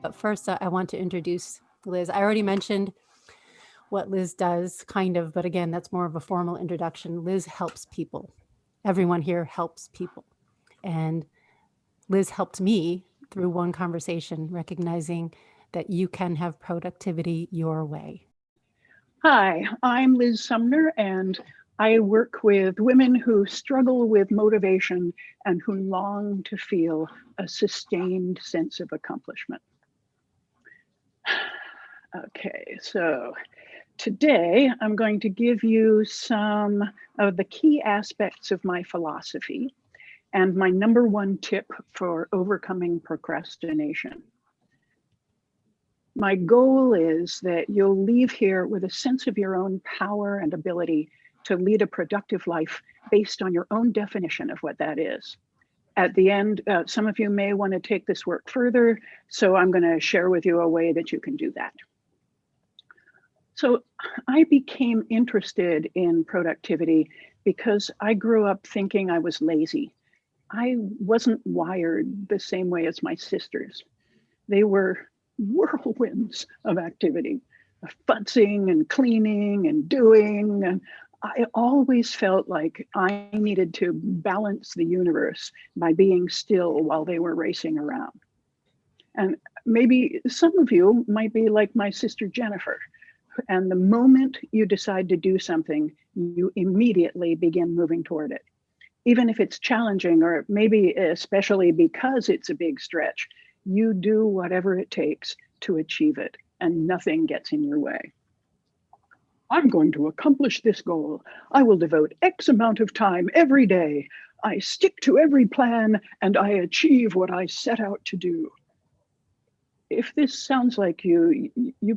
But first, I want to introduce Liz. I already mentioned what Liz does, kind of, but again, that's more of a formal introduction. Liz helps people. Everyone here helps people. And Liz helped me through one conversation, recognizing that you can have productivity your way. Hi, I'm Liz Sumner, and I work with women who struggle with motivation and who long to feel a sustained sense of accomplishment. Okay, so today I'm going to give you some of the key aspects of my philosophy and my number one tip for overcoming procrastination. My goal is that you'll leave here with a sense of your own power and ability to lead a productive life based on your own definition of what that is. At the end, some of you may want to take this work further, so I'm going to share with you a way that you can do that. So I became interested in productivity because I grew up thinking I was lazy. I wasn't wired the same way as my sisters. They were whirlwinds of activity, futzing and cleaning and doing. And I always felt like I needed to balance the universe by being still while they were racing around. And maybe some of you might be like my sister Jennifer. And the moment you decide to do something, you immediately begin moving toward it. Even if it's challenging, or maybe especially because it's a big stretch, you do whatever it takes to achieve it, and nothing gets in your way. I'm going to accomplish this goal. I will devote X amount of time every day. I stick to every plan, and I achieve what I set out to do. If this sounds like you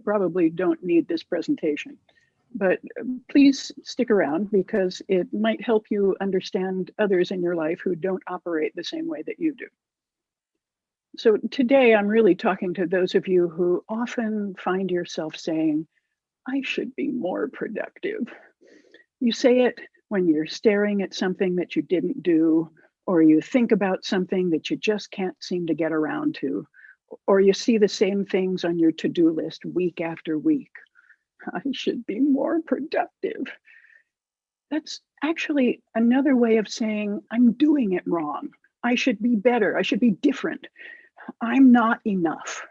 probably don't need this presentation, but please stick around because it might help you understand others in your life who don't operate the same way that you do. So today I'm really talking to those of you who often find yourself saying, I should be more productive. You say it when you're staring at something that you didn't do, or you think about something that you just can't seem to get around to, or you see the same things on your to-do list week after week. I should be more productive. That's actually another way of saying I'm doing it wrong. I should be better. I should be different. I'm not enough.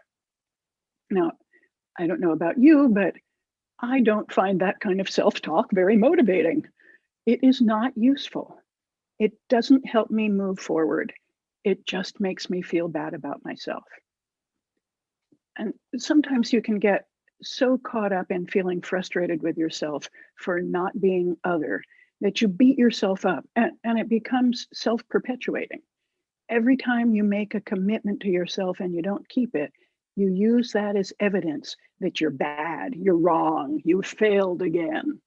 Now, I don't know about you, but I don't find that kind of self-talk very motivating. It is not useful. It doesn't help me move forward. It just makes me feel bad about myself. And sometimes you can get so caught up in feeling frustrated with yourself for not being other that you beat yourself up, and it becomes self-perpetuating. Every time you make a commitment to yourself and you don't keep it, you use that as evidence that you're bad, you're wrong, you failed again.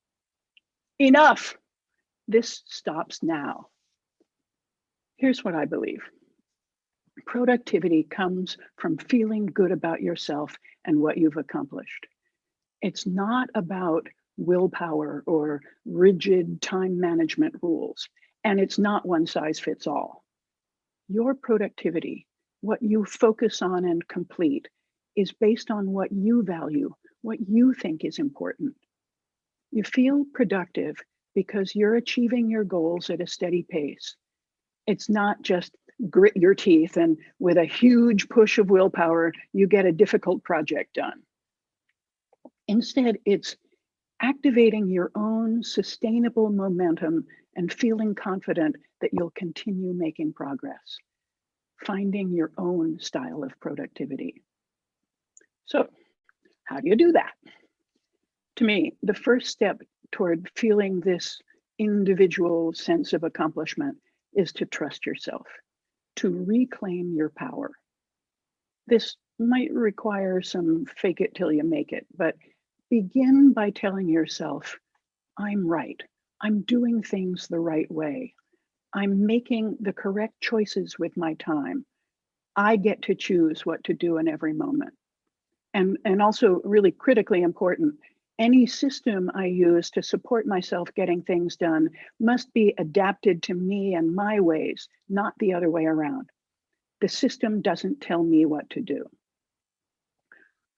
Enough. This stops now. Here's what I believe. Productivity comes from feeling good about yourself and what you've accomplished. It's not about willpower or rigid time management rules, and it's not one size fits all. Your productivity, what you focus on and complete, is based on what you value, what you think is important. You feel productive because you're achieving your goals at a steady pace. It's not just grit your teeth and with a huge push of willpower, you get a difficult project done. Instead, it's activating your own sustainable momentum and feeling confident that you'll continue making progress. Finding your own style of productivity. So, how do you do that? To me, the first step toward feeling this individual sense of accomplishment is to trust yourself, to reclaim your power. This might require some fake it till you make it, but begin by telling yourself, I'm right. I'm doing things the right way. I'm making the correct choices with my time. I get to choose what to do in every moment. And also really critically important, any system I use to support myself getting things done must be adapted to me and my ways, not the other way around. The system doesn't tell me what to do.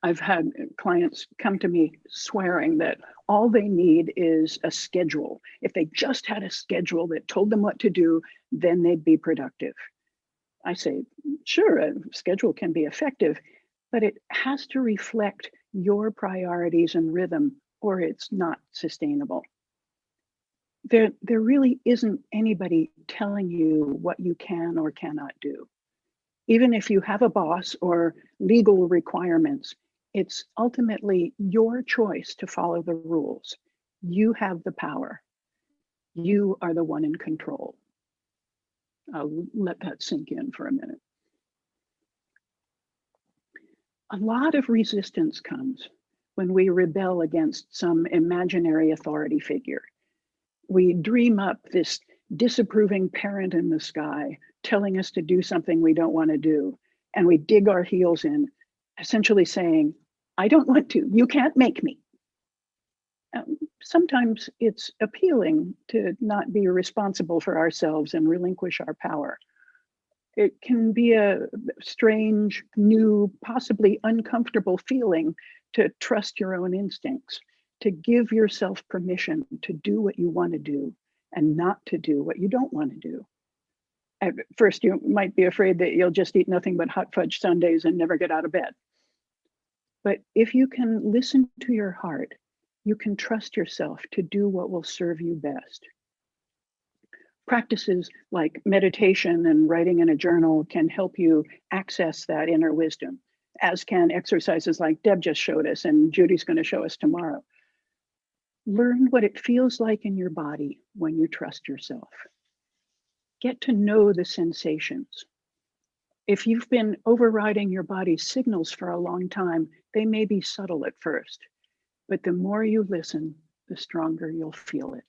I've had clients come to me swearing that all they need is a schedule. If they just had a schedule that told them what to do, then they'd be productive. I say, sure, a schedule can be effective, but it has to reflect your priorities and rhythm, or it's not sustainable. There really isn't anybody telling you what you can or cannot do. Even if you have a boss or legal requirements, it's ultimately your choice to follow the rules. You have the power. You are the one in control. I'll let that sink in for a minute. A lot of resistance comes when we rebel against some imaginary authority figure. We dream up this disapproving parent in the sky telling us to do something we don't want to do. And we dig our heels in, essentially saying, I don't want to, you can't make me. Sometimes it's appealing to not be responsible for ourselves and relinquish our power. It can be a strange, new, possibly uncomfortable feeling to trust your own instincts, to give yourself permission to do what you want to do and not to do what you don't want to do. At first, you might be afraid that you'll just eat nothing but hot fudge sundaes and never get out of bed. But if you can listen to your heart, you can trust yourself to do what will serve you best. Practices like meditation and writing in a journal can help you access that inner wisdom, as can exercises like Deb just showed us and Judy's going to show us tomorrow. Learn what it feels like in your body when you trust yourself. Get to know the sensations. If you've been overriding your body's signals for a long time, they may be subtle at first, but the more you listen, the stronger you'll feel it.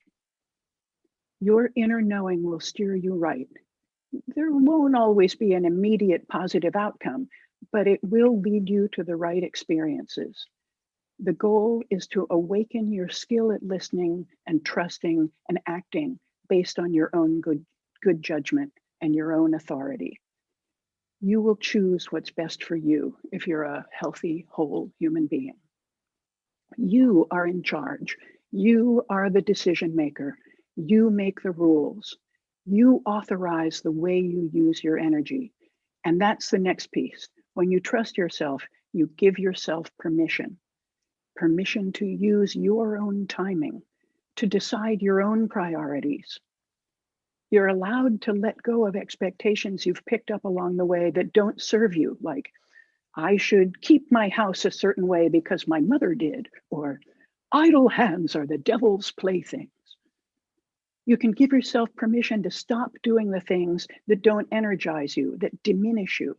Your inner knowing will steer you right. There won't always be an immediate positive outcome, but it will lead you to the right experiences. The goal is to awaken your skill at listening and trusting and acting based on your own good judgment and your own authority. You will choose what's best for you if you're a healthy, whole human being. You are in charge. You are the decision maker. You make the rules. You authorize the way you use your energy. And that's the next piece. When you trust yourself, you give yourself permission. Permission to use your own timing, to decide your own priorities. You're allowed to let go of expectations you've picked up along the way that don't serve you, like, I should keep my house a certain way because my mother did, or idle hands are the devil's playthings. You can give yourself permission to stop doing the things that don't energize you, that diminish you.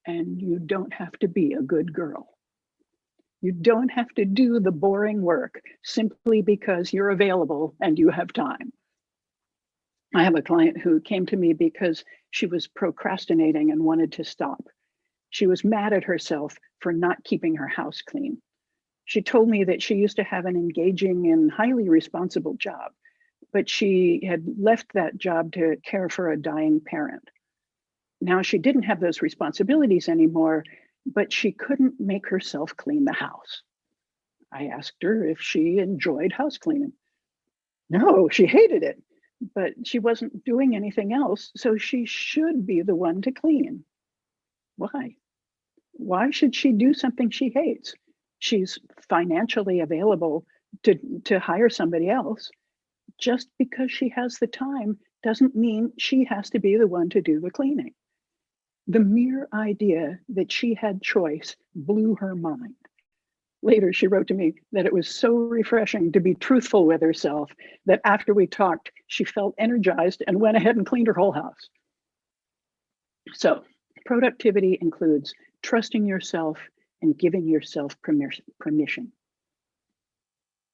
And you don't have to be a good girl. You don't have to do the boring work simply because you're available and you have time. I have a client who came to me because she was procrastinating and wanted to stop. She was mad at herself for not keeping her house clean. She told me that she used to have an engaging and highly responsible job, but she had left that job to care for a dying parent. Now she didn't have those responsibilities anymore, but she couldn't make herself clean the house. I asked her if she enjoyed house cleaning. No, she hated it, but she wasn't doing anything else, so she should be the one to clean. Why? Why should she do something she hates? She's financially available to hire somebody else. Just because she has the time doesn't mean she has to be the one to do the cleaning. The mere idea that she had choice blew her mind. Later, she wrote to me that it was so refreshing to be truthful with herself that after we talked, she felt energized and went ahead and cleaned her whole house. So, productivity includes trusting yourself and giving yourself permission.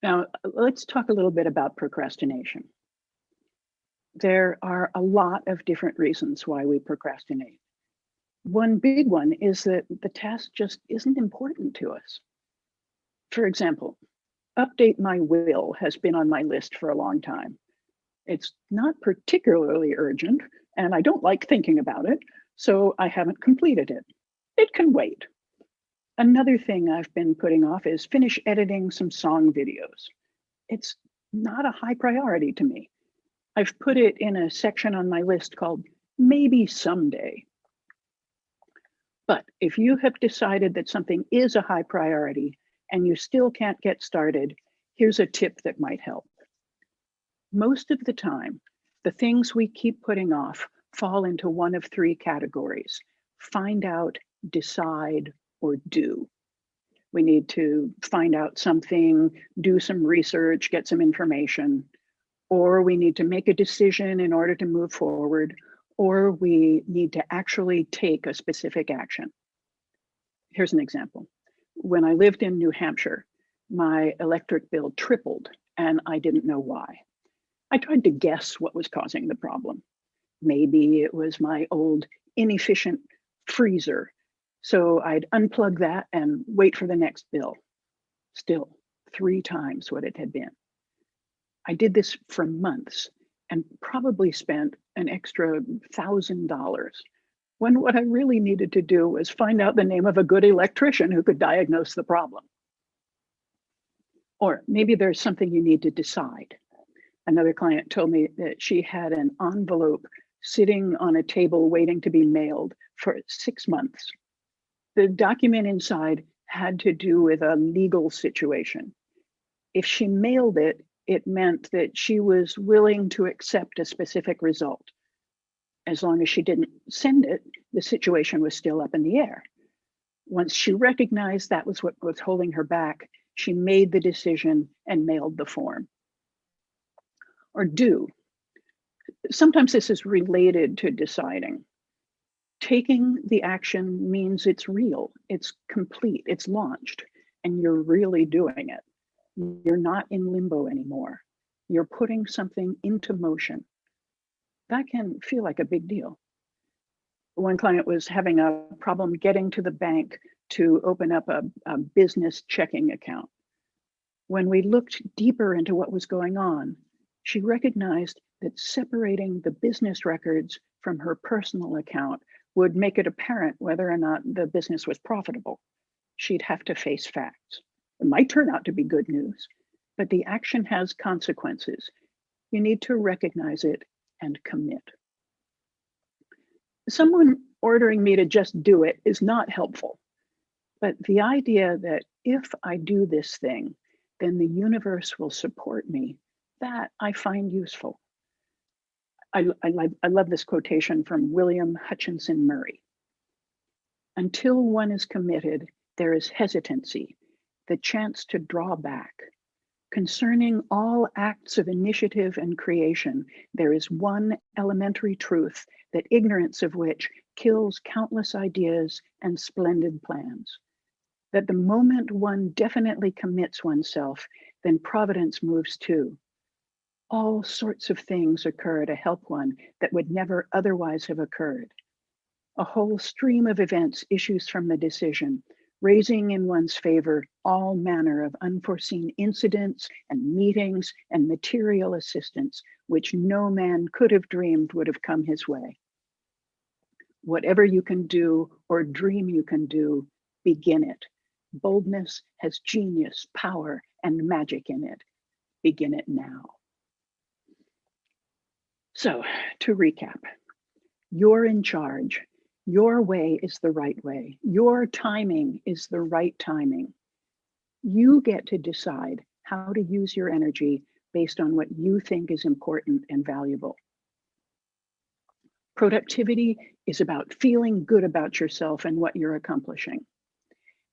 Now, let's talk a little bit about procrastination. There are a lot of different reasons why we procrastinate. One big one is that the task just isn't important to us. For example, update my will has been on my list for a long time. It's not particularly urgent, and I don't like thinking about it, so I haven't completed it. It can wait. Another thing I've been putting off is finish editing some song videos. It's not a high priority to me. I've put it in a section on my list called Maybe Someday. But if you have decided that something is a high priority and you still can't get started, here's a tip that might help. Most of the time, the things we keep putting off fall into one of three categories: find out, decide, or do. We need to find out something, do some research, get some information, or we need to make a decision in order to move forward, or we need to actually take a specific action. Here's an example. When I lived in New Hampshire, my electric bill tripled and I didn't know why. I tried to guess what was causing the problem. Maybe it was my old inefficient freezer. So I'd unplug that and wait for the next bill. Still, 3 times what it had been. I did this for months and probably spent an extra $1,000 when what I really needed to do was find out the name of a good electrician who could diagnose the problem. Or maybe there's something you need to decide. Another client told me that she had an envelope sitting on a table waiting to be mailed for 6 months. The document inside had to do with a legal situation. If she mailed it, it meant that she was willing to accept a specific result. As long as she didn't send it, the situation was still up in the air. Once she recognized that was what was holding her back, she made the decision and mailed the form. Or do. Sometimes this is related to deciding. Taking the action means it's real, it's complete, it's launched, and you're really doing it. You're not in limbo anymore. You're putting something into motion. That can feel like a big deal. One client was having a problem getting to the bank to open up a business checking account. When we looked deeper into what was going on, she recognized that separating the business records from her personal account would make it apparent whether or not the business was profitable. She'd have to face facts. It might turn out to be good news, but the action has consequences. You need to recognize it and commit. Someone ordering me to just do it is not helpful, but the idea that if I do this thing, then the universe will support me, that I find useful. I love this quotation from William Hutchinson Murray. Until one is committed, there is hesitancy, the chance to draw back. Concerning all acts of initiative and creation, there is one elementary truth, that ignorance of which kills countless ideas and splendid plans. That the moment one definitely commits oneself, then providence moves too. All sorts of things occur to help one that would never otherwise have occurred. A whole stream of events issues from the decision, raising in one's favor all manner of unforeseen incidents and meetings and material assistance, which no man could have dreamed would have come his way. Whatever you can do or dream you can do, begin it. Boldness has genius, power, and magic in it. Begin it now. So, to recap, you're in charge. Your way is the right way. Your timing is the right timing. You get to decide how to use your energy based on what you think is important and valuable. Productivity is about feeling good about yourself and what you're accomplishing.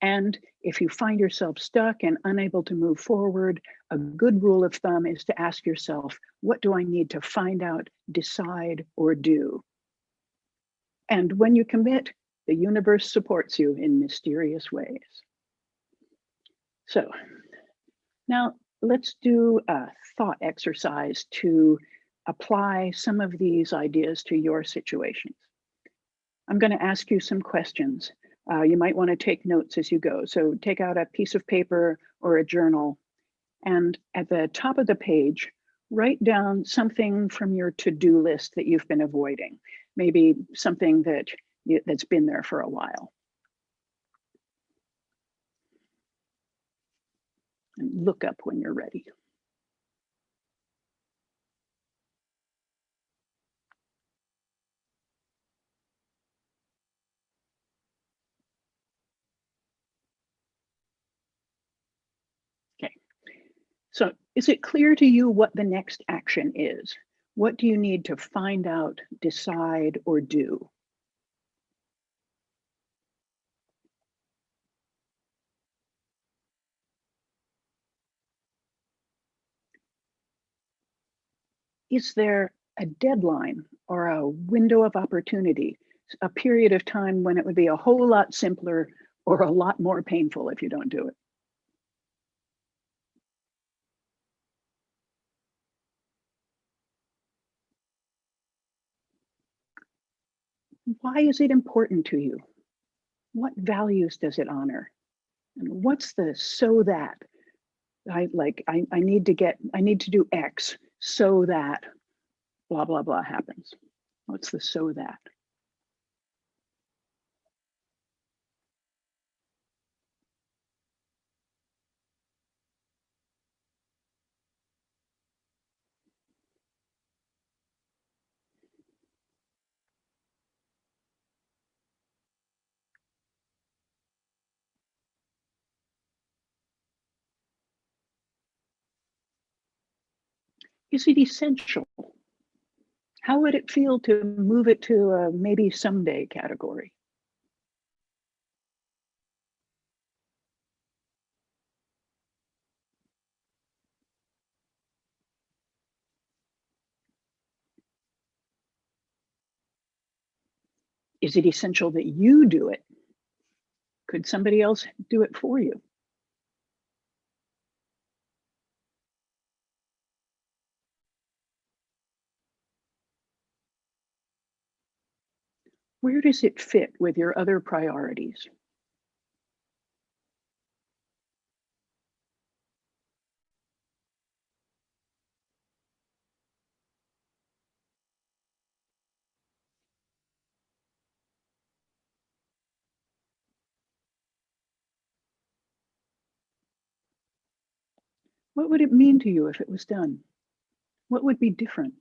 And if you find yourself stuck and unable to move forward, a good rule of thumb is to ask yourself, what do I need to find out, decide, or do? And when you commit, the universe supports you in mysterious ways. So now let's do a thought exercise to apply some of these ideas to your situations. I'm going to ask you some questions. You might want to take notes as you go. So take out a piece of paper or a journal, and at the top of the page, write down something from your to-do list that you've been avoiding. Maybe something that's been there for a while. And look up when you're ready. Okay. So is it clear to you what the next action is? What do you need to find out, decide, or do? Is there a deadline or a window of opportunity, a period of time when it would be a whole lot simpler or a lot more painful if you don't do it? Why is it important to you? What values does it honor? And what's the so that? I need to do X so that blah blah blah happens. What's the so that? Is it essential? How would it feel to move it to a maybe someday category? Is it essential that you do it? Could somebody else do it for you? Where does it fit with your other priorities? What would it mean to you if it was done? What would be different?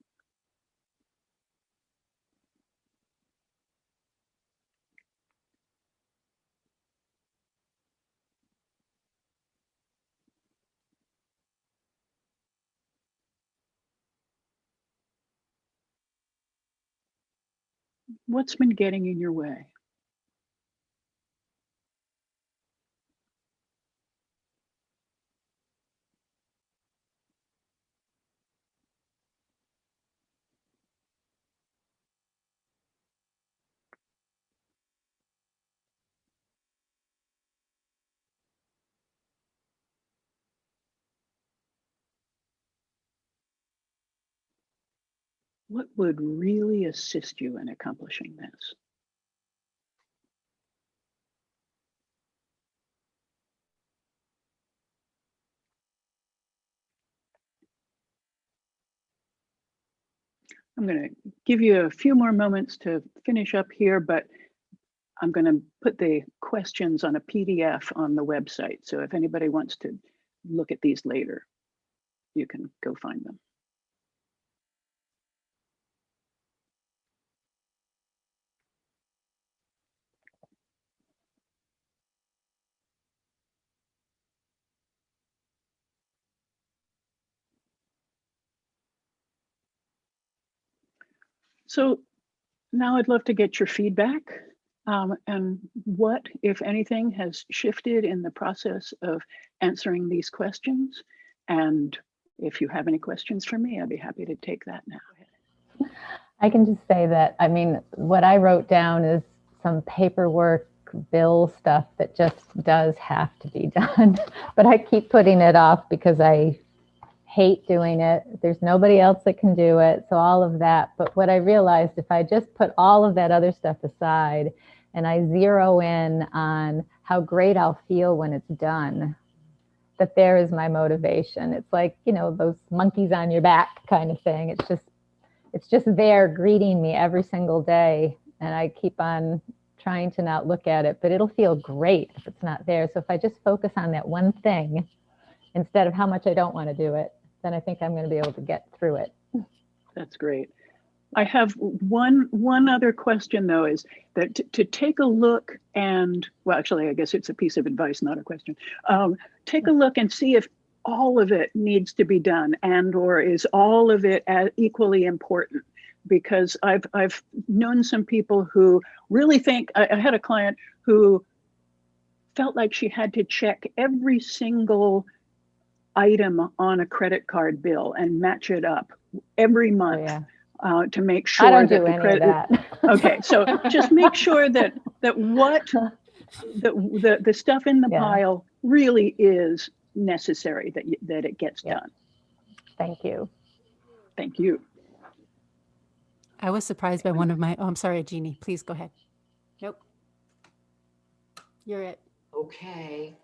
What's been getting in your way? What would really assist you in accomplishing this? I'm going to give you a few more moments to finish up here, but I'm going to put the questions on a PDF on the website. So if anybody wants to look at these later, you can go find them. So now I'd love to get your feedback, and what, if anything, has shifted in the process of answering these questions. And if you have any questions for me, I'd be happy to take that now. I can just say that, I mean, what I wrote down is some paperwork, bill stuff that just does have to be done. But I keep putting it off because I hate doing it. There's nobody else that can do it. So all of that. But what I realized, if I just put all of that other stuff aside and I zero in on how great I'll feel when it's done, that there is my motivation. It's like, you know, those monkeys on your back kind of thing. It's just there greeting me every single day. And I keep on trying to not look at it, but it'll feel great if it's not there. So if I just focus on that one thing, instead of how much I don't want to do it, then I think I'm going to be able to get through it. That's great. I have one other question though, is that to take a look and, well, actually, I guess it's a piece of advice, not a question. Take a look and see if all of it needs to be done, and or is all of it equally important. Because I've known some people who really think, I had a client who felt like she had to check every single item on a credit card bill and match it up every month. Yeah. To make sure I don't that do the any credit. of that. Okay, so just make sure that what the stuff in the Yeah. pile really is necessary, that it gets Yeah. done. Thank you. Thank you. I was surprised by one of my, oh, I'm sorry, Jeannie, please go ahead. Nope. You're it. Okay.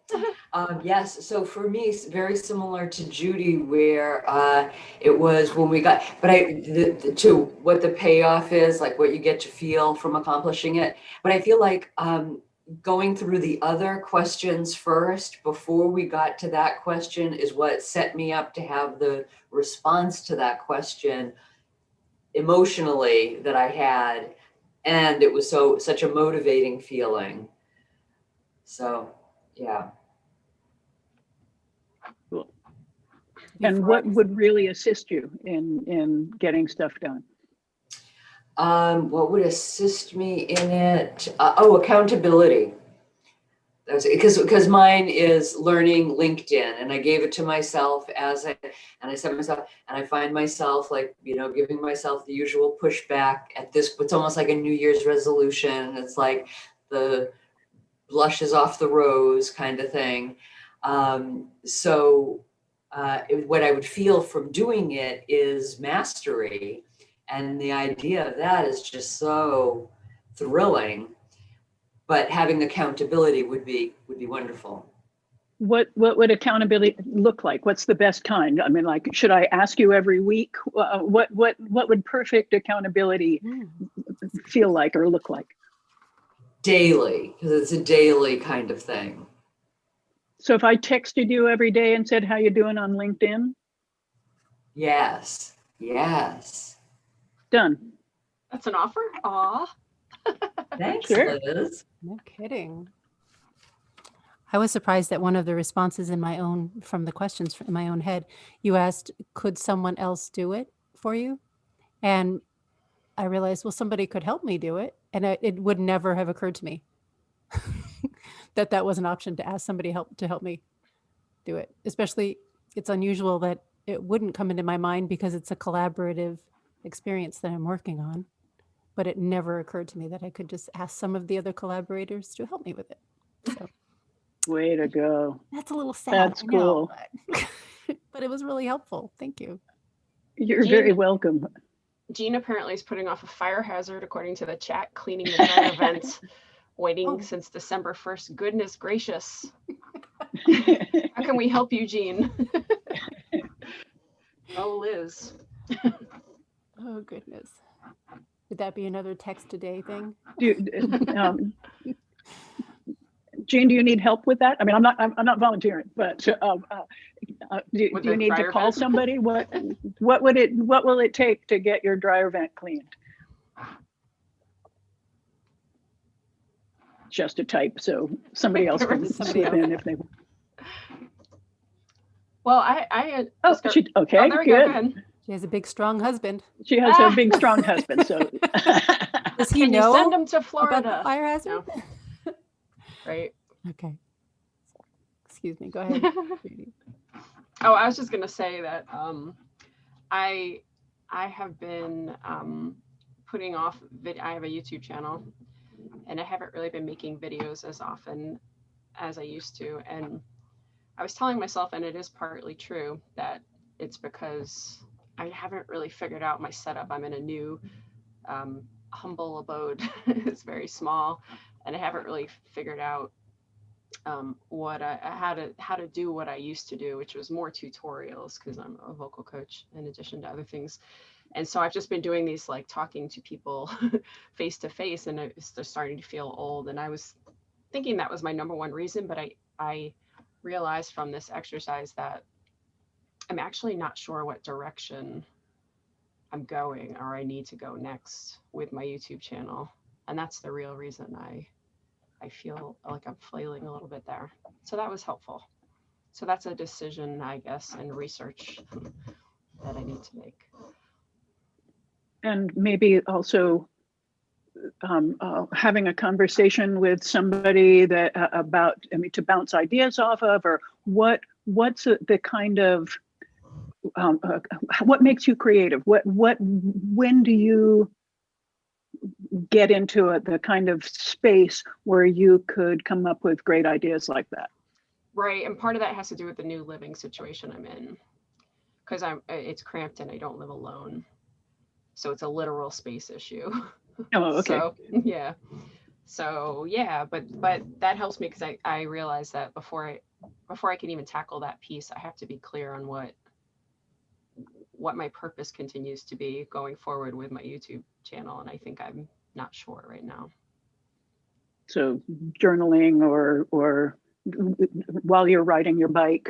Yes. So for me, it's very similar to Judy, where it was when we got, but to what the payoff is, like what you get to feel from accomplishing it. But I feel like going through the other questions first before we got to that question is what set me up to have the response to that question emotionally that I had. And it was such a motivating feeling. So, yeah. Cool. And what would really assist you in getting stuff done? What would assist me in it? Accountability. Because mine is learning LinkedIn, and I gave it to myself and I said to myself, and I find myself like, giving myself the usual pushback at this. It's almost like a New Year's resolution. It's like the blushes off the rose kind of thing. What I would feel from doing it is mastery. And the idea of that is just so thrilling, but having accountability would be wonderful. What would accountability look like? What's the best kind? I mean, like, should I ask you every week? What would perfect accountability feel like or look like? Daily, because it's a daily kind of thing. So if I texted you every day and said, how you doing on LinkedIn? Yes. Done. That's an offer? Aw. Thanks, Sure. Liz. No kidding. I was surprised at one of the responses from the questions in my own head. You asked, could someone else do it for you? And I realized, well, somebody could help me do it. And it would never have occurred to me that was an option, to ask somebody to help me do it. Especially, it's unusual that it wouldn't come into my mind because it's a collaborative experience that I'm working on. But it never occurred to me that I could just ask some of the other collaborators to help me with it. So Way to go. that's a little sad. That's cool. But it was really helpful. Thank you. You're very welcome. Jean apparently is putting off a fire hazard, according to the chat, cleaning the dryer vents, waiting since December 1st. Goodness gracious. How can we help you, Jean? Oh, Liz. Oh, goodness. Would that be another text a day thing? Jane, do you need help with that? I mean, I'm not volunteering, but do you need to call somebody? What will it take to get your dryer vent cleaned? Just a type, so somebody else can slip in if they want. Well, I okay, oh, there we good. Go, She has a big, strong husband. She has a big, strong husband. So does he Can know you send him to Florida? about the fire hazard? No. Right. Okay. Excuse me. Go ahead. Oh, I was just gonna say that I have been putting off. I have a YouTube channel, and I haven't really been making videos as often as I used to. And I was telling myself, and it is partly true, that it's because I haven't really figured out my setup. I'm in a new humble abode. It's very small, and I haven't really figured out how to do what I used to do, which was more tutorials, because I'm a vocal coach in addition to other things. And so I've just been doing these, like, talking to people face to face, and it's just starting to feel old. And I was thinking that was my number one reason, but I realized from this exercise that I'm actually not sure what direction I'm going or I need to go next with my YouTube channel. And that's the real reason I feel like I'm flailing a little bit there. So that was helpful. So that's a decision, I guess, and research that I need to make. And maybe also having a conversation with somebody that about, I mean, to bounce ideas off of, or what's the kind of what makes you creative? When do you get into the kind of space where you could come up with great ideas like that? Right, and part of that has to do with the new living situation I'm in, because it's cramped and I don't live alone, so it's a literal space issue. Oh, okay. So yeah, but that helps me because I realize that before I can even tackle that piece, I have to be clear on what my purpose continues to be going forward with my YouTube channel, and I think I'm not sure right now. So journaling or while you're riding your bike,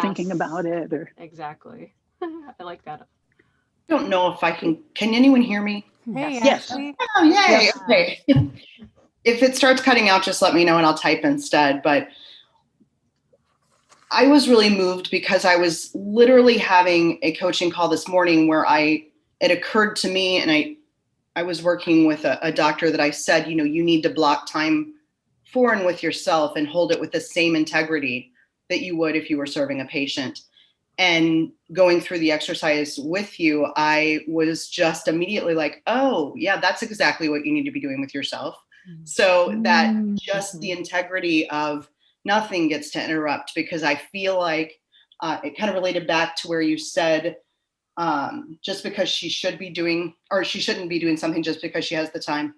thinking about it, or exactly. I like that. I don't know if I can anyone hear me? Hey, Yes. Ashley. Oh, yay. Yes. Okay. If it starts cutting out, just let me know and I'll type instead. But I was really moved because I was literally having a coaching call this morning where it occurred to me, and I was working with a doctor that I said, you need to block time for and with yourself and hold it with the same integrity that you would if you were serving a patient. And going through the exercise with you, I was just immediately like, oh, yeah, that's exactly what you need to be doing with yourself. So that just the integrity of nothing gets to interrupt, because I feel like it kind of related back to where you said, just because she should be doing, or she shouldn't be doing something just because she has the time.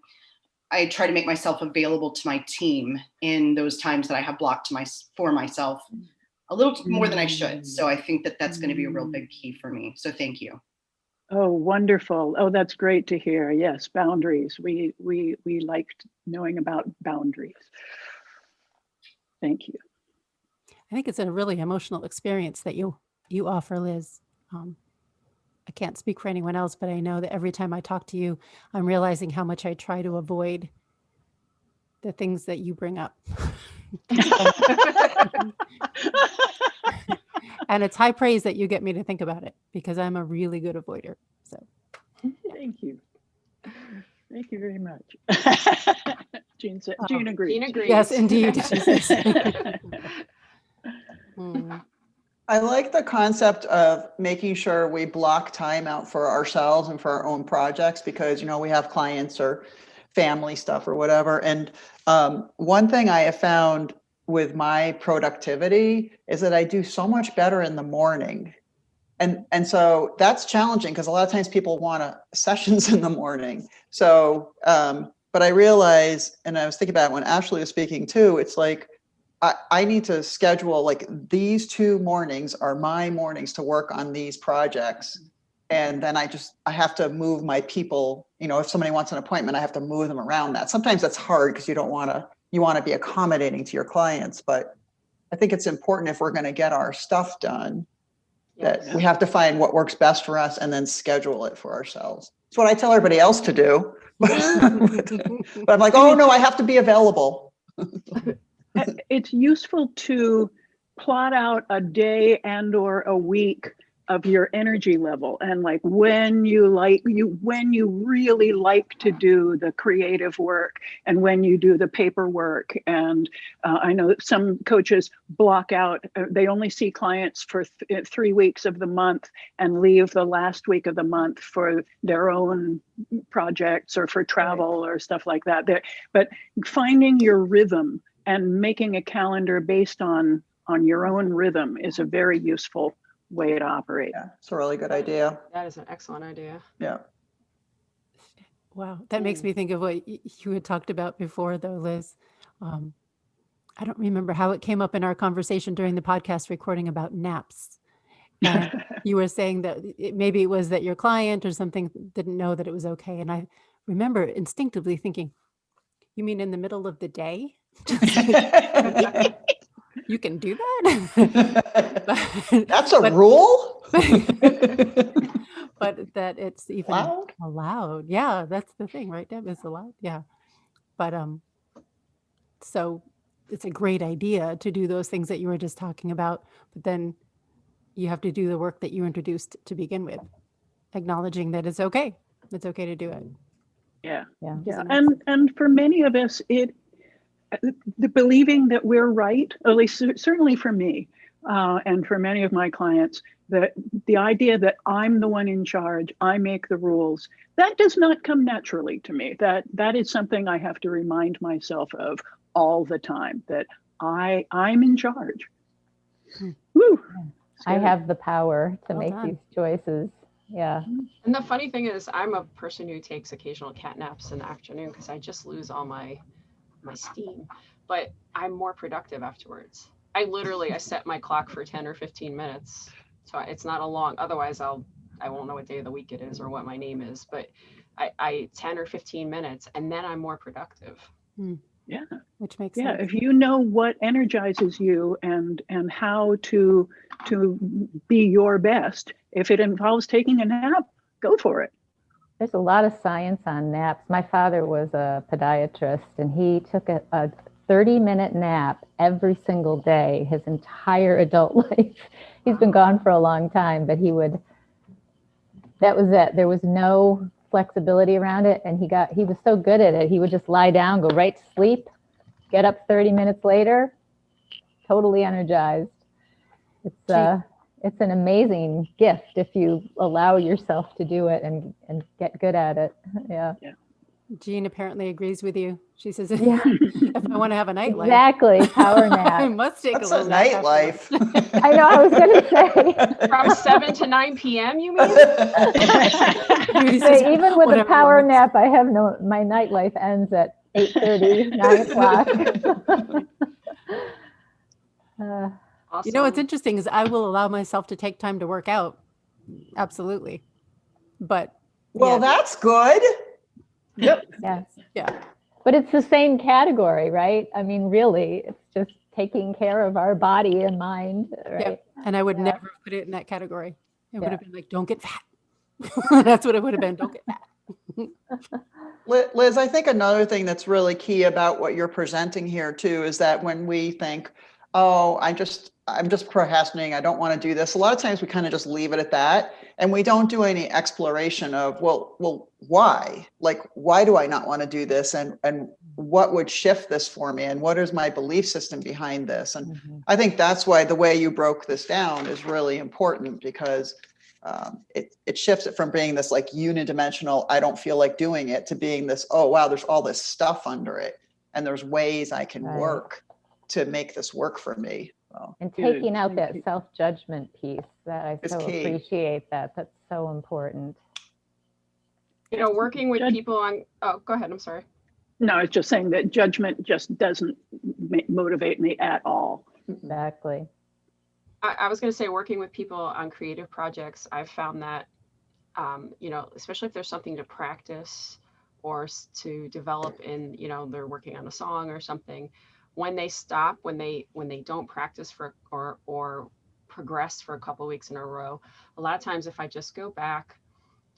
I try to make myself available to my team in those times that I have blocked for myself a little more than I should. So I think that that's going to be a real big key for me. So thank you. Oh, wonderful. Oh, that's great to hear. Yes, boundaries. We liked knowing about boundaries. Thank you. I think it's a really emotional experience that you offer, Liz. I can't speak for anyone else, but I know that every time I talk to you, I'm realizing how much I try to avoid the things that you bring up. And it's high praise that you get me to think about it, because I'm a really good avoider. So Thank you. Thank you very much. Jean agrees. Jean agrees. yes, indeed. She says. I like the concept of making sure we block time out for ourselves and for our own projects, because, we have clients or family stuff or whatever. And one thing I have found with my productivity is that I do so much better in the morning. And so that's challenging, because a lot of times people want sessions in the morning. So, but I realize, and I was thinking about it when Ashley was speaking too, it's like, I need to schedule, like, these 2 mornings are my mornings to work on these projects. And then I have to move my people, if somebody wants an appointment, I have to move them around that. Sometimes that's hard because you want to be accommodating to your clients. But I think it's important, if we're going to get our stuff done, that we have to find what works best for us and then schedule it for ourselves. It's what I tell everybody else to do. But I'm like, oh no, I have to be available. It's useful to plot out a day and or a week of your energy level, and like when you really like to do the creative work and when you do the paperwork. And I know that some coaches block out, they only see clients for 3 weeks of the month and leave the last week of the month for their own projects or for travel or stuff like that. But finding your rhythm and making a calendar based on your own rhythm is a very useful way to operate. Yeah, it's a really good idea. That is an excellent idea. Yeah. Wow, that makes me think of what you had talked about before, though, Liz. I don't remember how it came up in our conversation during the podcast recording about naps. And you were saying that maybe it was that your client or something didn't know that it was okay. And I remember instinctively thinking, you mean in the middle of the day? You can do that? That's a But- rule? but that it's even Allowed? allowed. Yeah, that's the thing, right, Deb? It's allowed. Yeah. But so it's a great idea to do those things that you were just talking about, but then you have to do the work that you introduced to begin with, acknowledging that it's okay. It's okay to do it. Yeah. Yeah. Yeah. Isn't it? And for many of us, the believing that we're right, at least certainly for me, and for many of my clients, that the idea that I'm the one in charge, I make the rules, that does not come naturally to me. That is something I have to remind myself of all the time, that I'm in charge. Hmm. Woo. I Scary. have the power to Well make done. these choices. Yeah. And the funny thing is, I'm a person who takes occasional cat naps in the afternoon because I just lose all my steam, but I'm more productive afterwards. I set my clock for 10 or 15 minutes. So it's not a long, otherwise I won't know what day of the week it is or what my name is, but I 10 or 15 minutes and then I'm more productive. Yeah. Which makes Yeah. sense. If you know what energizes you and how to be your best, if it involves taking a nap, go for it. There's a lot of science on naps. My father was a podiatrist and he took a 30-minute nap every single day his entire adult life. He's been gone for a long time, but that was it. There was no flexibility around it. And he was so good at it. He would just lie down, go right to sleep, get up 30 minutes later, totally energized. It's an amazing gift if you allow yourself to do it and get good at it. Yeah. Jean apparently agrees with you. She says, Yeah. if I want to have a nightlife, Exactly. Power I nap. must take That's a a little nap nightlife. afterwards. I know, I was going to say. From 7 to 9 p.m., you mean? Judy says, Say, even with a whatever power works. nap, my nightlife ends at 8:30, 9 o'clock. Awesome. You know, what's interesting is I will allow myself to take time to work out. Absolutely. But Well, yeah, that's good. Yep. Yeah. yeah. But it's the same category, right? I mean, really, it's just taking care of our body and mind, right? Yep. And I would Yeah. never put it in that category. It would Yeah. have been like, don't get fat. That's what it would have been. Don't get fat. Liz, I think another thing that's really key about what you're presenting here too is that when we think, oh, I'm just procrastinating, I don't want to do this. A lot of times we kind of just leave it at that and we don't do any exploration of, well, why? Like, why do I not want to do this? And what would shift this for me? And what is my belief system behind this? And I think that's why the way you broke this down is really important because it shifts it from being this like unidimensional, I don't feel like doing it, to being this, oh, wow, there's all this stuff under it. And there's ways I can Right. work to make this work for me. So, And Good. taking out Thank that you. self-judgment piece, that I It's so key. appreciate that. That's so important. Working with people on, oh, go ahead. I'm sorry. No, I was just saying that judgment just doesn't motivate me at all. Exactly. I was going to say, working with people on creative projects, I've found that, especially if there's something to practice or to develop in, they're working on a song or something, when they stop, when they don't practice or progress for a couple of weeks in a row, a lot of times if I just go back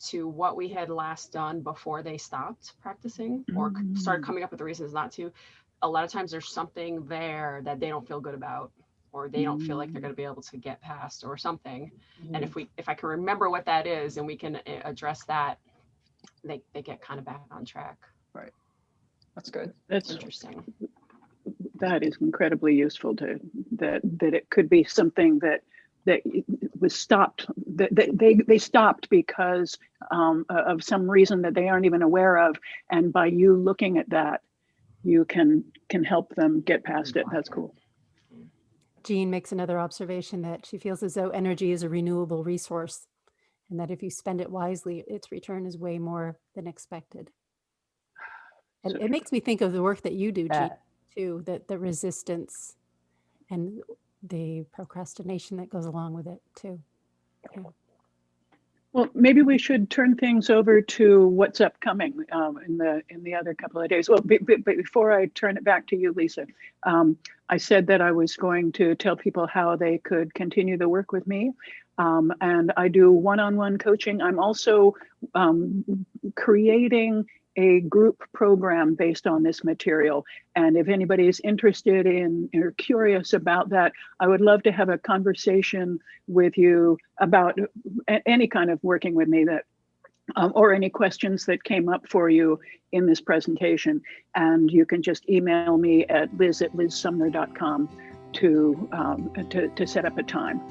to what we had last done before they stopped practicing or started coming up with the reasons not to, a lot of times there's something there that they don't feel good about, or they don't feel like they're going to be able to get past or something. And if I can remember what that is and we can address that, they get kind of back on track. right. That's good. That's Interesting. that is incredibly useful to that it could be something that was stopped, that they stopped because of some reason that they aren't even aware of, and by you looking at that you can help them get past it. That's cool. Jean makes another observation that she feels as though energy is a renewable resource and that if you spend it wisely, its return is way more than expected. And it makes me think of the work that you do, Jean, too, that the resistance and the procrastination that goes along with it too. Yeah. Well, maybe we should turn things over to what's upcoming in the other couple of days. Well, but before I turn it back to you, Lisa, I said that I was going to tell people how they could continue the work with me. And I do one-on-one coaching. I'm also creating a group program based on this material. And if anybody is interested in or curious about that, I would love to have a conversation with you about any kind of working with me that or any questions that came up for you in this presentation. And you can just email me at liz@lizsumner.com to set up a time.